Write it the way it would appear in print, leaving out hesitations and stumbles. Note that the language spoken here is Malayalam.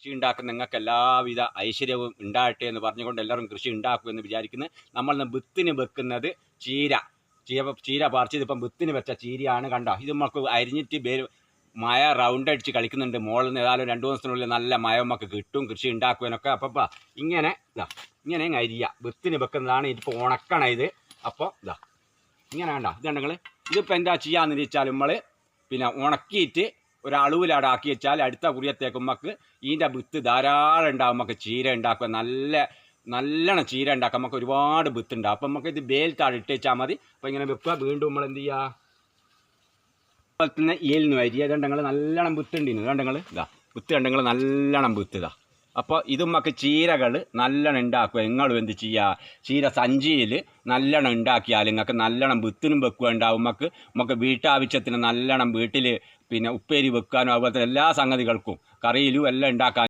കൃഷി ഉണ്ടാക്കുന്ന നിങ്ങൾക്ക് എല്ലാവിധ ഐശ്വര്യവും ഉണ്ടാകട്ടെ എന്ന് പറഞ്ഞുകൊണ്ട് എല്ലാവരും കൃഷി ഉണ്ടാക്കുമെന്ന് വിചാരിക്കുന്നു. നമ്മൾ വിത്തിന് വെക്കുന്നത് ചീര പറിച്ചത് ഇപ്പം വിത്തിന് വെച്ച ചീരയാണ്. കണ്ടോ, ഇത് നമുക്ക് അരിഞ്ഞിട്ട് മഴ റൗണ്ട് അടിച്ച് കളിക്കുന്നുണ്ട്. മോളിൽ നിന്ന് ഏതായാലും 2 ദിവസത്തിനുള്ളിൽ നല്ല മഴ നമുക്ക് കിട്ടും കൃഷി ഉണ്ടാക്കുവാനൊക്കെ. അപ്പം ഇങ്ങനെ അരിയ വിത്തിന് വെക്കുന്നതാണ്. ഇതിപ്പോൾ ഉണക്കണം ഇത്. അപ്പോൾ ഇങ്ങനെ കണ്ടോ, ഇതുണ്ടെങ്കിൽ ഇതിപ്പോൾ എന്താ ചെയ്യാന്ന് വെച്ചാൽ നമ്മൾ ഉണക്കിയിട്ട് ഒരളവിലാടാക്കി വെച്ചാൽ അടുത്ത കുറിയത്തേക്ക് നമുക്ക് ഇതിൻ്റെ വിത്ത് ധാരാളം ഉണ്ടാകും. നമുക്ക് ചീര ഉണ്ടാക്കുക, നല്ലോണം ചീര ഉണ്ടാക്കാം. നമുക്ക് ഒരുപാട് വിത്ത് ഉണ്ടാകും. അപ്പം നമുക്ക് ഇത് ബേൽത്താട് ഇട്ട് വെച്ചാൽ മതി. അപ്പം ഇങ്ങനെ വെക്കുക. വീണ്ടും നമ്മൾ എന്ത് ചെയ്യുക, അതുപോലെ തന്നെ ഏലിന് അരിയ ഇതുണ്ടെങ്കിൽ നല്ലോണം വിത്ത് ഉണ്ടിരുന്നു. ഇതുണ്ടെങ്കിൽ വിത്ത് ഉണ്ടെങ്കിൽ നല്ലോണം വിത്ത് അപ്പോൾ ഇത് നമുക്ക് ചീരകൾ നല്ലോണം ഉണ്ടാക്കുക. നിങ്ങളും എന്ത് ചെയ്യുക, ചീര സഞ്ചിയിൽ നല്ലോണം ഉണ്ടാക്കിയാൽ നിങ്ങൾക്ക് നല്ലോണം വിത്തിനും വെക്കുക ഉണ്ടാവും. നമുക്ക് വീട്ടാവശ്യത്തിന് നല്ലോണം വീട്ടിൽ ഉപ്പേരി വെക്കാനും അതുപോലെ തന്നെ എല്ലാ സംഗതികൾക്കും കറിയിലും എല്ലാം ഉണ്ടാക്കാൻ